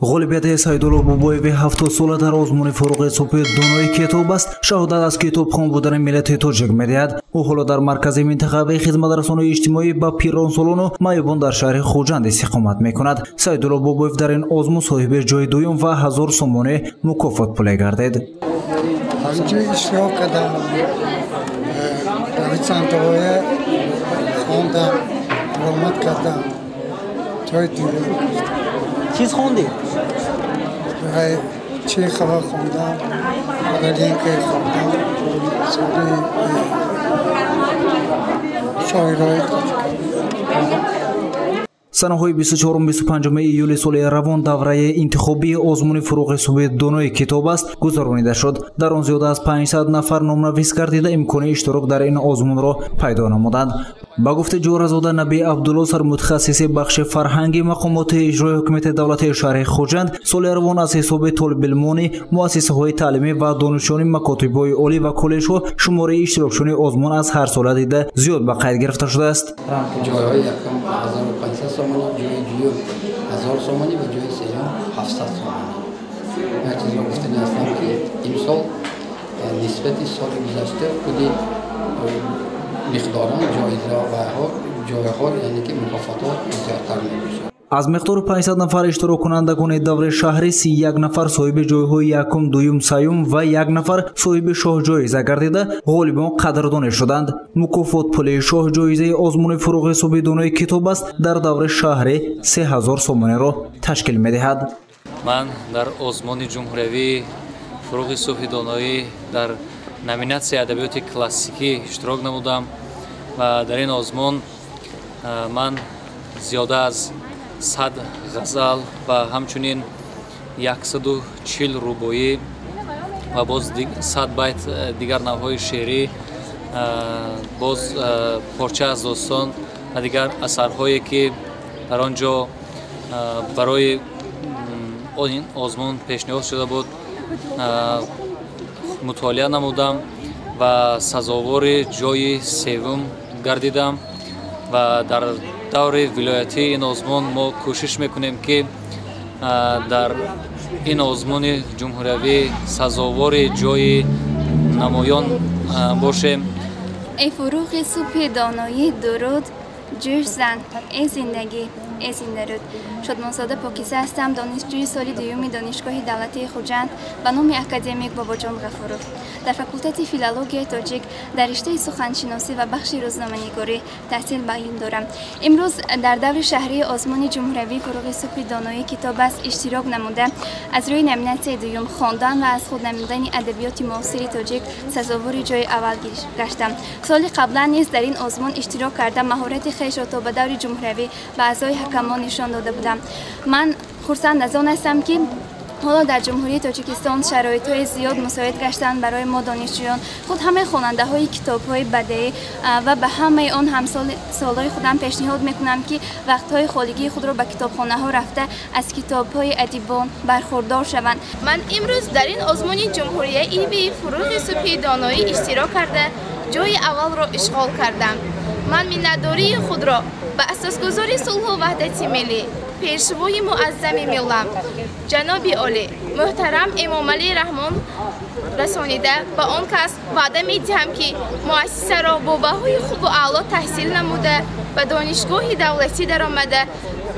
غالبیت سیدالله بابایوی 70 ساله در آزمون فروغ صبح دانای کتاب است. شهادت از کتابخوان بودن ملت تاجیک می‌دهد. او حالا در مرکز منطقوی خدمت رسانی اجتماعی با پیرانسالان و معیوبان در شهر خوجند استقامت می‌کند. سیدالله بابایو در این آزمون صاحب جای دوم و 1000 سومانه مکافات پول گردید. همچنین اشتراک کردم. در چند تاهای خواندم، درآمد کردم. جای دیگه چیز خوندی؟ چی خبر خوندم، مدرینکه خوندم، شاعرهای سنه‌های 24-25 ایول سال روان دوره انتخابی آزمون فروغ صبح دانای کتاب است گذرانیده شد. در آن زیاده از 500 نفر نامنویس گردیده امکان اشتراک در این آزمون را پیدا نمودند. با گفته جورزاده نبی عبدالله سرمتخصص بخش فرهنگی مقامات اجرای حکومت دولت شهر خوجند سال روان از حساب طالب علمان مؤسسه‌های تعلیمی و دانشجویان مکاتب‌های عالی و کالج‌ها شماره اشتراکشون آزمون از هر سال دیده زیاد به قید گرفته شده است. جای‌های یکم 1500 سومانی، جای دیو 1000 سومانی و جای سوم 700 سومانی. یک چیز رو گفتنی هستم که امسال نسبت سال گذشته خودی مقداران جایها یعنی که مکافاتات زیادتر می‌باشد. از مقدار 500 نفر اشتراک کنندگان دور شهری 31 نفر صاحب جایهای یکم، دوم، سوم و 1 نفر صاحب شاه جایزه گردیده غالبان قدردان شدند. مکافات پول شاه جایزه آزمون فروغ صبح دانای کتاب است در دور شهری 3000 سومانه را تشکیل می‌دهد. من در آزمون جمهوری فروغ صبح دانایی در номинация ادبیات کلاسیکی اشتراک نمودم و در این آزمون من زیاده از 100 غزل و همچنین 140 رباعی و باز 100 بیت دیگر نوهای شعری، باز پارچه از داستان و دیگر اثرهایی که در آنجا برای این آزمون پیشنهاد شده بود مطالعه نمودم و سزاوار جای سوم گردیدم و در دور ولایتی این آزمون ما کوشش میکنیم که در این آزمون جمهوری سزاوار جای نمایان باشیم. ای فروغ صبح دانایی درود، جوش زن، ای زندگی، ای زنده رود. شادمانزاده پاکیزه هستم، دانشجوی سال دوم دانشگاه دولتی خوجند به نام اکادمیک باباجان غفورов. در فاکولته فیلولوژی تاجیک در رشته سخنشناسی و بخش روزنامه‌نگاری تحصیل به علم دارم. امروز در دور شهری آزمون جمهوری فروغ صبح دانایی کتاب است اشتراک نموده از روی نامیناسیون دوم خواندن و از خود نمودن ادبیات معاصر تاجیک سزاوار جای اول گشتم. سال قبلا نیز در این آزمون اشتراک کردم. مهارت خویش را تا به دور جمهوری به اعضای حکمان نشان داده بودم. من خرسند از آن هستم که حالا در جمهوری تاجیکستان شرایط‌های زیاد مساعد گشتن برای ما دانشجویان. خود همه خواننده‌های کتاب‌های بدیعی و به همه آن همسال‌های خودم پیشنهاد می‌کنم که وقت‌های خالگی خود را به کتابخانه‌ها رفته از کتاب‌های ادیبان برخوردار شوند. من امروز در این آزمون جمهوری ایبی فروغ صبح دانایی اشتراک کرده جای اول را اشغال کردم. من منتداری خود را به اساسگذاری صلح و وحدت ملی پیشوای معظم ملت جناب عالی محترم امام علی رحمان رسانیده به آن کس وعده می‌دهم که مؤسسه را با بهای خوب و اعلا تحصیل نموده و دانشگاه دولتی درآمده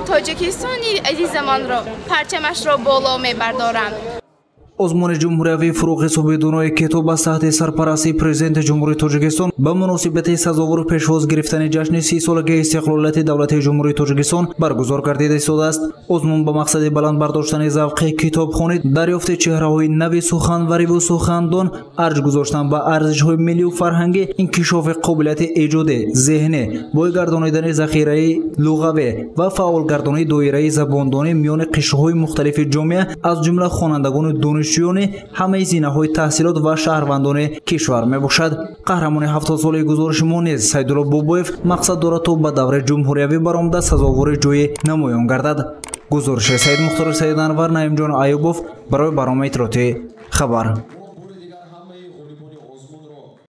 تاجیکستان عزیزمان را پرچمش را بالا می‌بردارم. آزمون جمهوری فروغ صبح دانای کتاب است تحت سرپرستی پرزیدنت جمهوری تاجیکستان به مناسبت سزاوار پیشواز گرفتن جشن 30 سالگی استقلالیت دولت جمهوری تاجیکستان برگزار گردیده شده است. آزمون با مقصد بلند برداشتن ذوق کتابخوانی، دریافت چهره‌های نو سخنوری و سخندان، ارج گذاشتن به ارزش‌های ملی و فرهنگی، انکشاف قابلیت ایجاد ذهنی، بایگردانیدن ذخیره لغوی و فعال گردانی دایره زباندانی میان قشرهای مختلف جامعه از جمله خوانندگان دانشجویان همه زینه‌های تحصیلات و شهروندان کشور میباشد. قهرمان 70 ساله گزارش ما نیز سیدالله بابایو مقصد دارد تا به دوره جمهوری برآمده سزاوار جای نمایان گردد. گزارش سید مختار سید انور، نعیم جان ایوبов برای برنامه اطلاعاتی خبر.